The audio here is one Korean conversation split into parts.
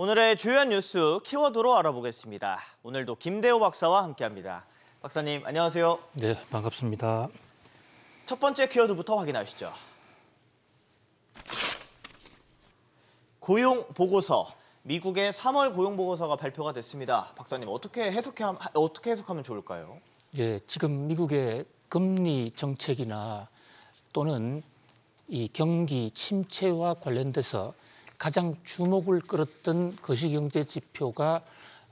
오늘의 주요한 뉴스 키워드로 알아보겠습니다. 오늘도 김대호 박사와 함께합니다. 박사님, 안녕하세요. 네, 반갑습니다. 첫 번째 키워드부터 확인하시죠. 고용 보고서. 미국의 3월 고용 보고서가 발표가 됐습니다. 박사님, 어떻게 해석하면 좋을까요? 예, 지금 미국의 금리 정책이나 또는 이 경기 침체와 관련돼서 가장 주목을 끌었던 거시경제 지표가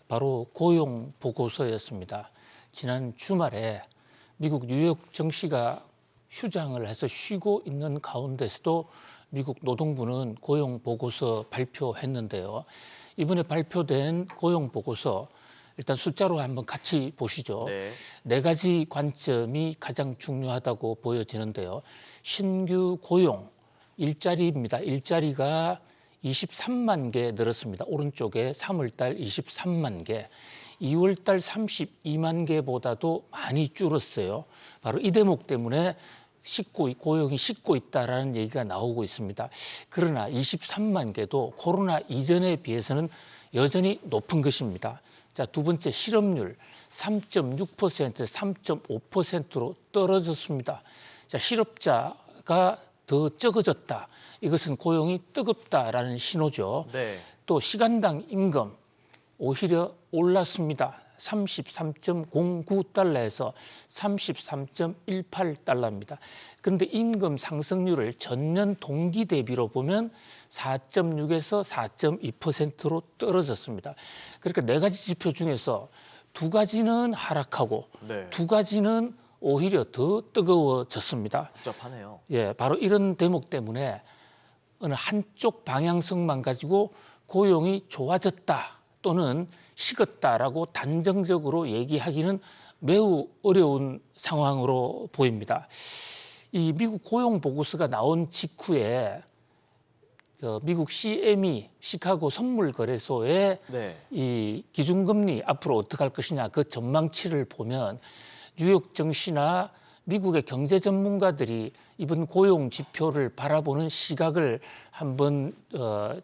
바로 고용 보고서였습니다. 지난 주말에 미국 뉴욕 증시가 휴장을 해서 쉬고 있는 가운데서도 미국 노동부는 고용 보고서 발표했는데요. 이번에 발표된 고용 보고서 일단 숫자로 한번 같이 보시죠. 네 가지 관점이 가장 중요하다고 보여지는데요. 신규 고용, 일자리입니다. 일자리가 23만 개 늘었습니다. 오른쪽에 3월달 23만 개, 2월달 32만 개보다도 많이 줄었어요. 바로 이 대목 때문에 고용이 식고 있다라는 얘기가 나오고 있습니다. 그러나 23만 개도 코로나 이전에 비해서는 여전히 높은 것입니다. 자, 두 번째 실업률 3.6%, 3.5%로 떨어졌습니다. 자, 실업자가 더 적어졌다. 이것은 고용이 뜨겁다라는 신호죠. 또 시간당 임금 오히려 올랐습니다. 33.09달러에서 33.18달러입니다. 그런데 임금 상승률을 전년 동기 대비로 보면 4.6에서 4.2%로 떨어졌습니다. 그러니까 네 가지 지표 중에서 두 가지는 하락하고 두 가지는 오히려 더 뜨거워졌습니다. 복잡하네요. 예, 바로 이런 대목 때문에 어느 한쪽 방향성만 가지고 고용이 좋아졌다 또는 식었다라고 단정적으로 얘기하기는 매우 어려운 상황으로 보입니다. 이 미국 고용 보고서가 나온 직후에 미국 CME 시카고 선물거래소의 이 기준금리 앞으로 어떻게 할 것이냐 그 전망치를 보면 뉴욕 증시나 미국의 경제 전문가들이 이번 고용 지표를 바라보는 시각을 한번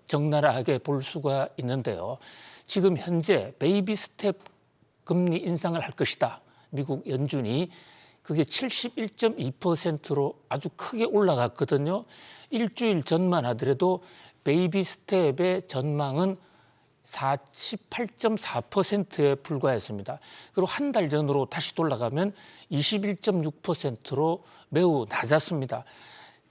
적나라하게 볼 수가 있는데요. 지금 현재 베이비 스텝 금리 인상을 할 것이다. 미국 연준이 그게 71.2%로 아주 크게 올라갔거든요. 일주일 전만 하더라도 베이비 스텝의 전망은 48.4%에 불과했습니다. 그리고 한 달 전으로 다시 돌아가면 21.6%로 매우 낮았습니다.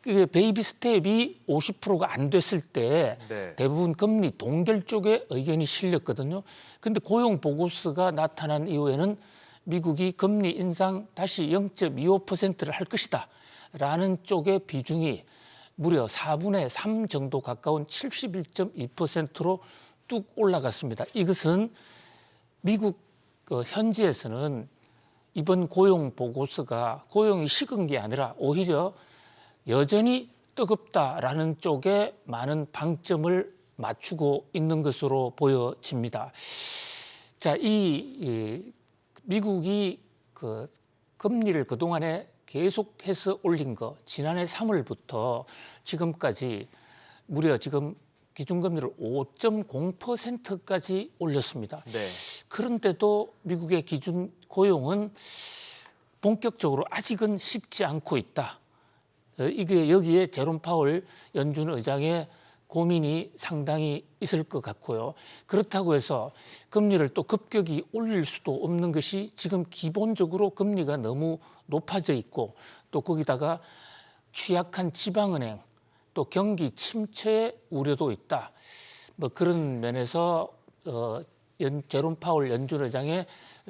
이게 베이비 스텝이 50%가 안 됐을 때 대부분 금리 동결 쪽에 의견이 실렸거든요. 그런데 고용 보고서가 나타난 이후에는 미국이 금리 인상 다시 0.25%를 할 것이다 라는 쪽의 비중이 무려 4분의 3 정도 가까운 71.2%로 뚝 올라갔습니다. 이것은 미국 현지에서는 이번 고용 보고서가 고용이 식은 게 아니라 오히려 여전히 뜨겁다라는 쪽에 많은 방점을 맞추고 있는 것으로 보여집니다. 자, 이 미국이 금리를 그동안에 계속해서 올린 거 지난해 3월부터 지금까지 무려 지금 기준금리를 5.0%까지 올렸습니다. 그런데도 미국의 기준 고용은 본격적으로 아직은 식지 않고 있다. 이게 여기에 제롬 파월 연준 의장의 고민이 상당히 있을 것 같고요. 그렇다고 해서 금리를 또 급격히 올릴 수도 없는 것이 지금 기본적으로 금리가 너무 높아져 있고 또 거기다가 취약한 지방은행 또 경기 침체의 우려도 있다. 뭐 그런 면에서 제롬 파월 연준 의장의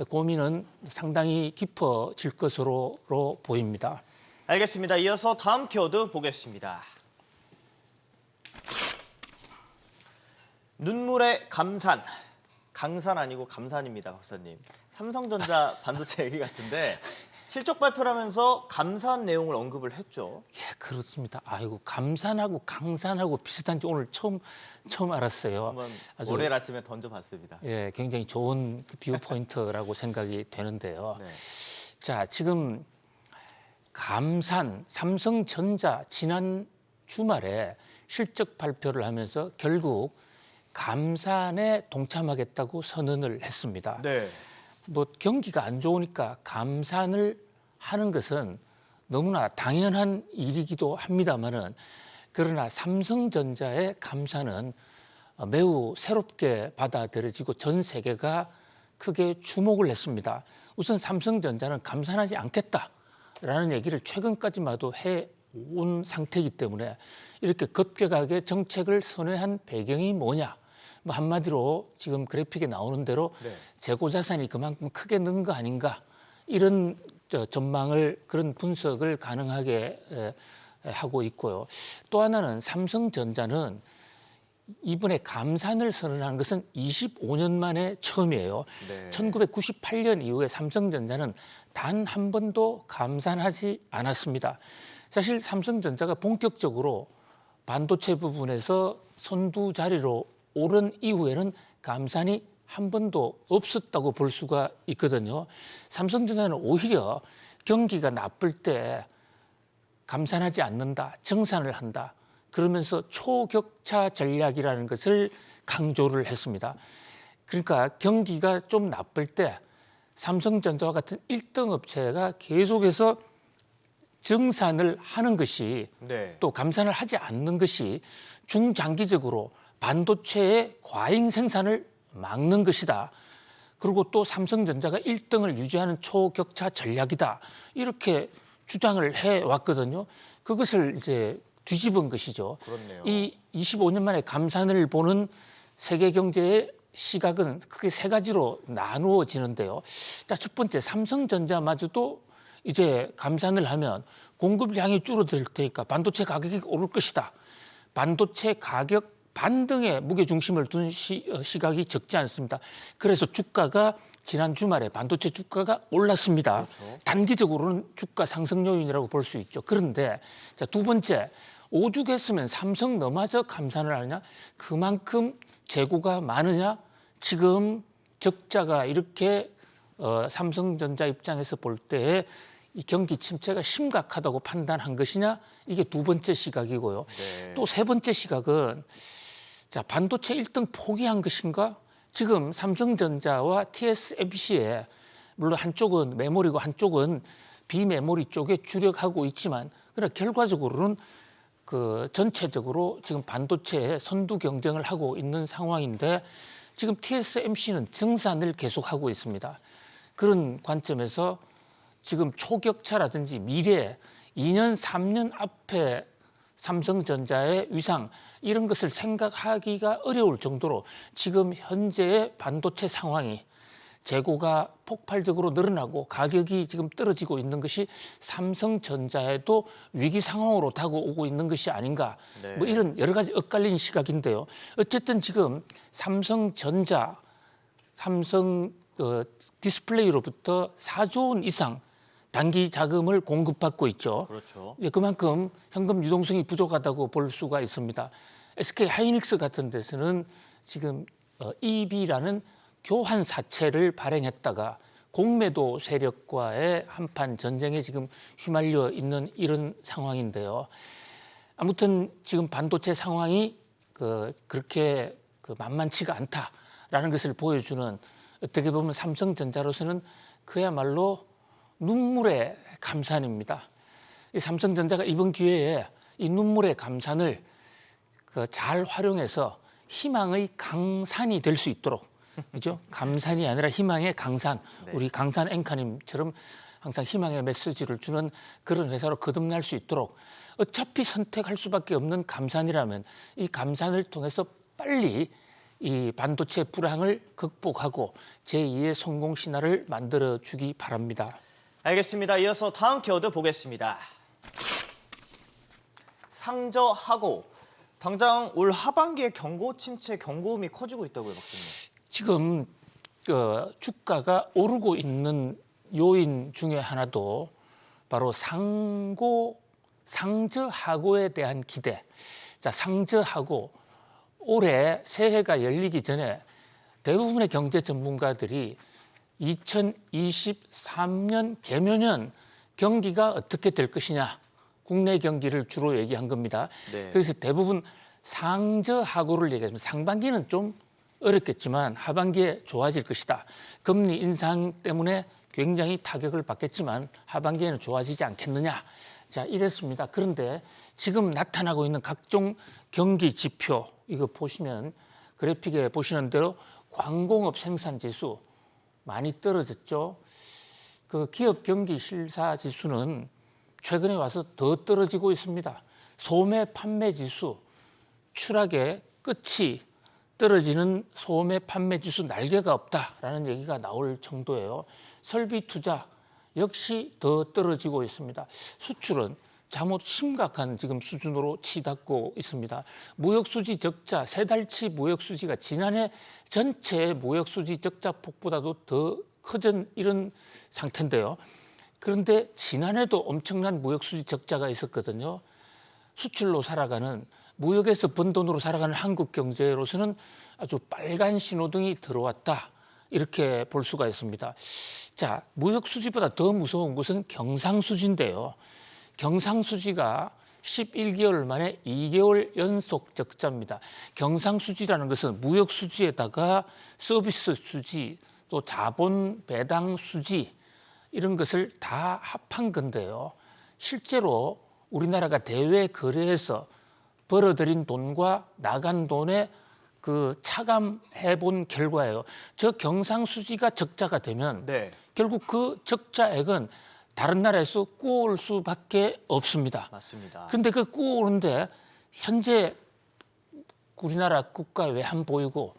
고민은 상당히 깊어질 것으로 보입니다. 알겠습니다. 이어서 다음 키워드 보겠습니다. 눈물의 감산. 강산 아니고 감산입니다, 박사님. 삼성전자 반도체 얘기 같은데 실적 발표를 하면서 감산 내용을 언급을 했죠. 예, 그렇습니다. 아이고, 감산하고 강산하고 비슷한지 오늘 처음 알았어요. 한번 월요일 아침에 던져봤습니다. 예, 굉장히 좋은 비유 포인트라고 생각이 되는데요. 자, 지금 삼성전자 지난 주말에 실적 발표를 하면서 결국 감산에 동참하겠다고 선언을 했습니다. 네. 뭐 경기가 안 좋으니까 감산을 하는 것은 너무나 당연한 일이기도 합니다만은 그러나 삼성전자의 감산은 매우 새롭게 받아들여지고 전 세계가 크게 주목을 했습니다. 우선 삼성전자는 감산하지 않겠다라는 얘기를 최근까지마도 해온 상태이기 때문에 이렇게 급격하게 정책을 선회한 배경이 뭐냐. 뭐 한마디로 지금 그래픽에 나오는 대로 네. 재고 자산이 그만큼 크게 는 거 아닌가 이런 전망을 그런 분석을 가능하게 하고 있고요. 또 하나는 삼성전자는 이번에 감산을 선언한 것은 25년 만에 처음이에요. 네. 1998년 이후에 삼성전자는 단 한 번도 감산하지 않았습니다. 사실 삼성전자가 본격적으로 반도체 부분에서 선두 자리로 오른 이후에는 감산이 한 번도 없었다고 볼 수가 있거든요. 삼성전자는 오히려 경기가 나쁠 때 감산하지 않는다, 정산을 한다. 그러면서 초격차 전략이라는 것을 강조를 했습니다. 그러니까 경기가 좀 나쁠 때 삼성전자와 같은 1등 업체가 계속해서 정산을 하는 것이 네. 또 감산을 하지 않는 것이 중장기적으로 반도체의 과잉 생산을 막는 것이다. 그리고 또 삼성전자가 1등을 유지하는 초격차 전략이다. 이렇게 주장을 해왔거든요. 그것을 이제 뒤집은 것이죠. 그렇네요. 이 25년 만에 감산을 보는 세계 경제의 시각은 크게 세 가지로 나누어지는데요. 자, 첫 번째, 삼성전자마저도 이제 감산을 하면 공급량이 줄어들 테니까 반도체 가격이 오를 것이다. 반도체 가격 반등에 무게중심을 둔 시각이 적지 않습니다. 그래서 주가가 지난 주말에 반도체 주가가 올랐습니다. 그렇죠. 단기적으로는 주가 상승 요인이라고 볼 수 있죠. 그런데 자, 두 번째, 오죽했으면 삼성 너마저 감산을 하느냐? 그만큼 재고가 많으냐? 지금 적자가 이렇게 삼성전자 입장에서 볼 때 이 경기 침체가 심각하다고 판단한 것이냐? 이게 두 번째 시각이고요. 네. 또 세 번째 시각은 자, 반도체 1등 포기한 것인가? 지금 삼성전자와 TSMC에 물론 한쪽은 메모리고 한쪽은 비메모리 쪽에 주력하고 있지만 그러나 결과적으로는 그 전체적으로 지금 반도체에 선두 경쟁을 하고 있는 상황인데 지금 TSMC는 증산을 계속하고 있습니다. 그런 관점에서 지금 초격차라든지 미래 2년, 3년 앞에 삼성전자의 위상 이런 것을 생각하기가 어려울 정도로 지금 현재의 반도체 상황이 재고가 폭발적으로 늘어나고 가격이 지금 떨어지고 있는 것이 삼성전자에도 위기 상황으로 다가오고 있는 것이 아닌가. 네. 뭐 이런 여러 가지 엇갈린 시각인데요. 어쨌든 지금 삼성전자, 삼성 디스플레이로부터 4조 원 이상 단기 자금을 공급받고 있죠. 그렇죠. 예, 그만큼 현금 유동성이 부족하다고 볼 수가 있습니다. SK 하이닉스 같은 데서는 지금 EB라는 교환 사채를 발행했다가 공매도 세력과의 한판 전쟁에 지금 휘말려 있는 이런 상황인데요. 아무튼 지금 반도체 상황이 그렇게 만만치가 않다라는 것을 보여주는 어떻게 보면 삼성전자로서는 그야말로 눈물의 감산입니다. 이 삼성전자가 이번 기회에 이 눈물의 감산을 잘 활용해서 희망의 강산이 될 수 있도록, 그죠? 감산이 아니라 희망의 강산. 네. 우리 강산 앵커님처럼 항상 희망의 메시지를 주는 그런 회사로 거듭날 수 있도록 어차피 선택할 수밖에 없는 감산이라면 이 감산을 통해서 빨리 이 반도체 불황을 극복하고 제2의 성공 신화를 만들어 주기 바랍니다. 알겠습니다. 이어서 다음 키워드 보겠습니다. 상저하고 당장 올 하반기에 경고 침체 경고음이 커지고 있다고요, 박사님. 지금 주가가 오르고 있는 요인 중에 하나도 바로 상저하고에 대한 기대. 자, 상저하고 올해 새해가 열리기 전에 대부분의 경제 전문가들이 2023년 개묘년 경기가 어떻게 될 것이냐 국내 경기를 주로 얘기한 겁니다. 네. 그래서 대부분 상저하고를 얘기했습니다. 상반기는 좀 어렵겠지만 하반기에 좋아질 것이다. 금리 인상 때문에 굉장히 타격을 받겠지만 하반기에는 좋아지지 않겠느냐. 자, 이랬습니다. 그런데 지금 나타나고 있는 각종 경기 지표 이거 보시면 그래픽에 보시는 대로 광공업 생산 지수 많이 떨어졌죠. 그 기업 경기 실사 지수는 최근에 와서 더 떨어지고 있습니다. 소매 판매 지수 추락의 끝이 떨어지는 소매 판매 지수 날개가 없다라는 얘기가 나올 정도예요. 설비 투자 역시 더 떨어지고 있습니다. 수출은 잠옷 심각한 지금 수준으로 치닫고 있습니다. 무역수지 적자, 세 달치 무역수지가 지난해 전체 무역수지 적자 폭보다도 더 커진 이런 상태인데요. 그런데 지난해도 엄청난 무역수지 적자가 있었거든요. 수출로 살아가는 무역에서 번 돈으로 살아가는 한국 경제로서는 아주 빨간 신호등이 들어왔다. 이렇게 볼 수가 있습니다. 자, 무역수지보다 더 무서운 것은 경상수지인데요. 경상수지가 11개월 만에 2개월 연속 적자입니다. 경상수지라는 것은 무역수지에다가 서비스 수지, 또 자본 배당 수지 이런 것을 다 합한 건데요. 실제로 우리나라가 대외 거래에서 벌어들인 돈과 나간 돈의 그 차감해 본 결과예요. 저 경상수지가 적자가 되면 네. 결국 그 적자액은 다른 나라에서 꾸어올 수밖에 없습니다. 맞습니다. 그런데 그 꾸어오는데 현재 우리나라 국가 외환 보유고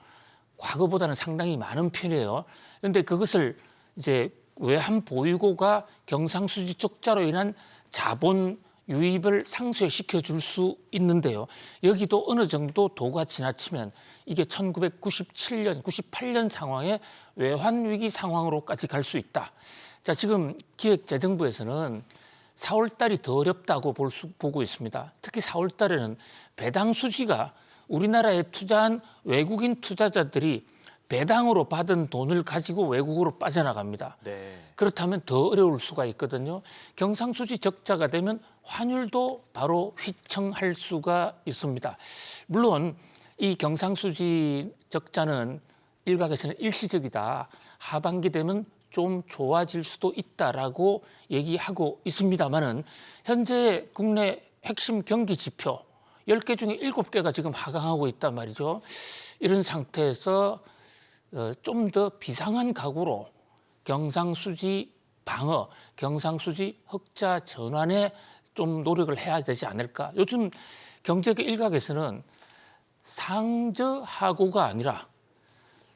과거보다는 상당히 많은 편이에요. 그런데 그것을 이제 외환 보유고가 경상수지 적자로 인한 자본 유입을 상쇄시켜 줄 수 있는데요. 여기도 어느 정도 도가 지나치면 이게 1997년, 98년 상황의 외환위기 상황으로까지 갈 수 있다. 자, 지금 기획재정부에서는 4월 달이 더 어렵다고 보고 있습니다. 특히 4월 달에는 배당 수지가 우리나라에 투자한 외국인 투자자들이 배당으로 받은 돈을 가지고 외국으로 빠져나갑니다. 네. 그렇다면 더 어려울 수가 있거든요. 경상수지 적자가 되면 환율도 바로 휘청할 수가 있습니다. 물론 이 경상수지 적자는 일각에서는 일시적이다. 하반기 되면 좀 좋아질 수도 있다라고 얘기하고 있습니다만은 현재 국내 핵심 경기 지표 10개 중에 7개가 지금 하강하고 있단 말이죠. 이런 상태에서 좀 더 비상한 각오로 경상수지 방어, 경상수지 흑자 전환에 좀 노력을 해야 되지 않을까. 요즘 경제계 일각에서는 상저하고가 아니라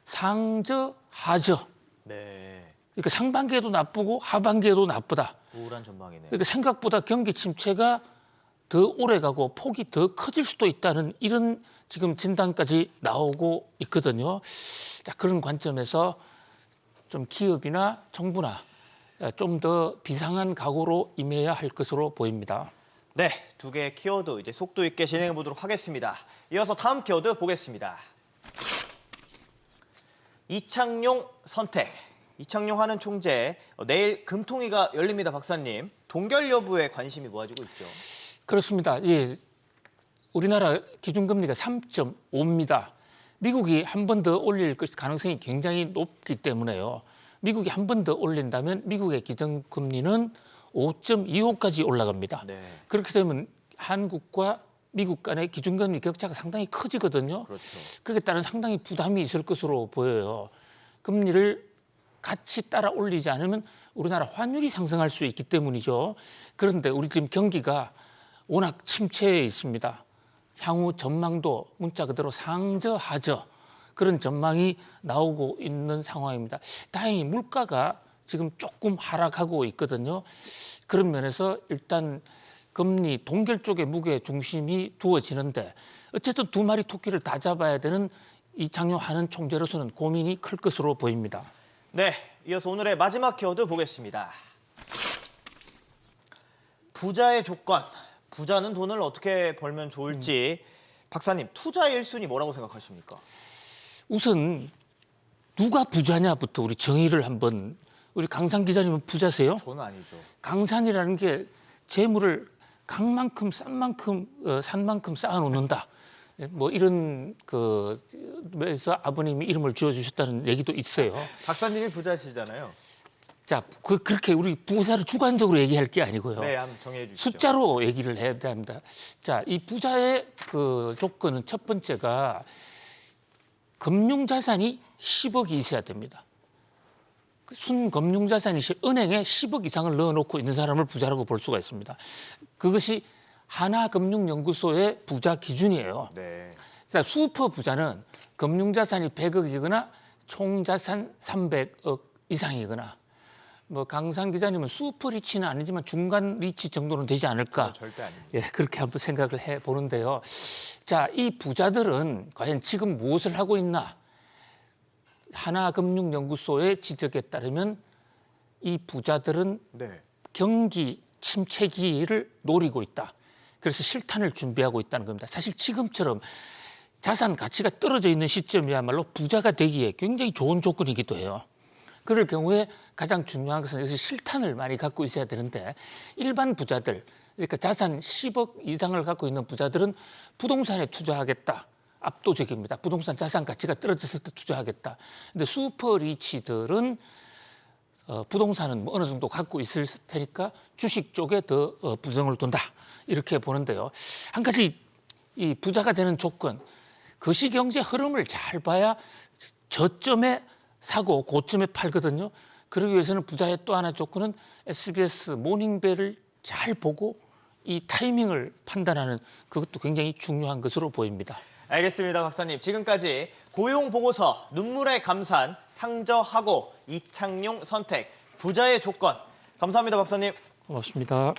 상저하저. 네. 그러니까 상반기에도 나쁘고 하반기에도 나쁘다. 우울한 전망이네요. 그러니까 생각보다 경기 침체가 더 오래가고 폭이 더 커질 수도 있다는 이런 지금 진단까지 나오고 있거든요. 자, 그런 관점에서 좀 기업이나 정부나 좀 더 비상한 각오로 임해야 할 것으로 보입니다. 네, 두 개의 키워드 이제 속도 있게 진행해 보도록 하겠습니다. 이어서 다음 키워드 보겠습니다. 이창용 선택. 이창용 하는 총재 내일 금통위가 열립니다, 박사님. 동결 여부에 관심이 모아지고 있죠. 그렇습니다. 예, 우리나라 기준금리가 3.5입니다. 미국이 한 번 더 올릴 가능성이 굉장히 높기 때문에요. 미국이 한 번 더 올린다면 미국의 기준금리는 5.25까지 올라갑니다. 네. 그렇게 되면 한국과 미국 간의 기준금리 격차가 상당히 커지거든요. 그렇죠. 그에 따른 상당히 부담이 있을 것으로 보여요. 금리를 같이 따라 올리지 않으면 우리나라 환율이 상승할 수 있기 때문이죠. 그런데 우리 지금 경기가 워낙 침체해 있습니다. 향후 전망도 문자 그대로 상저하저 그런 전망이 나오고 있는 상황입니다. 다행히 물가가 지금 조금 하락하고 있거든요. 그런 면에서 일단 금리 동결 쪽에 무게 중심이 두어지는데 어쨌든 두 마리 토끼를 다 잡아야 되는 이창용 하는 총재로서는 고민이 클 것으로 보입니다. 네, 이어서 오늘의 마지막 키워드 보겠습니다. 부자의 조건. 부자는 돈을 어떻게 벌면 좋을지. 박사님, 투자의 1순위 뭐라고 생각하십니까? 우선 누가 부자냐부터 우리 정의를 한번. 우리 강산 기자님은 부자세요? 저는 아니죠. 강산이라는 게 재물을 강만큼 산 만큼 쌓아놓는다. 뭐 이런 그에서 아버님이 이름을 지어주셨다는 얘기도 있어요. 박사님이 부자시잖아요. 자, 그렇게 우리 부자를 주관적으로 얘기할 게 아니고요. 네, 한번 정해 주시죠. 숫자로 얘기를 해야 됩니다. 자, 이 부자의 그 조건은 첫 번째가 금융자산이 10억이 있어야 됩니다. 순금융자산이 은행에 10억 이상을 넣어놓고 있는 사람을 부자라고 볼 수가 있습니다. 그것이 하나금융연구소의 부자 기준이에요. 네. 자, 슈퍼 부자는 금융자산이 100억이거나 총자산 300억 이상이거나 뭐 강산 기자님은 슈퍼 리치는 아니지만 중간 리치 정도는 되지 않을까? 절대 아닙니다. 예, 그렇게 한번 생각을 해 보는데요. 자, 이 부자들은 과연 지금 무엇을 하고 있나? 하나금융연구소의 지적에 따르면 이 부자들은 네. 경기 침체기를 노리고 있다. 그래서 실탄을 준비하고 있다는 겁니다. 사실 지금처럼 자산 가치가 떨어져 있는 시점이야말로 부자가 되기에 굉장히 좋은 조건이기도 해요. 그럴 경우에 가장 중요한 것은 여기서 실탄을 많이 갖고 있어야 되는데 일반 부자들, 그러니까 자산 10억 이상을 갖고 있는 부자들은 부동산에 투자하겠다. 압도적입니다. 부동산 자산 가치가 떨어졌을 때 투자하겠다. 근데 슈퍼 리치들은 부동산은 뭐 어느 정도 갖고 있을 테니까 주식 쪽에 더 부정을 둔다. 이렇게 보는데요. 한 가지 이 부자가 되는 조건, 거시경제 흐름을 잘 봐야 저점에 사고 고점에 팔거든요. 그러기 위해서는 부자의 또 하나 조건은 SBS 모닝벨을 잘 보고 이 타이밍을 판단하는 그것도 굉장히 중요한 것으로 보입니다. 알겠습니다, 박사님. 지금까지 고용보고서, 눈물의 감산, 상저하고, 이창용 선택, 부자의 조건. 감사합니다, 박사님. 고맙습니다.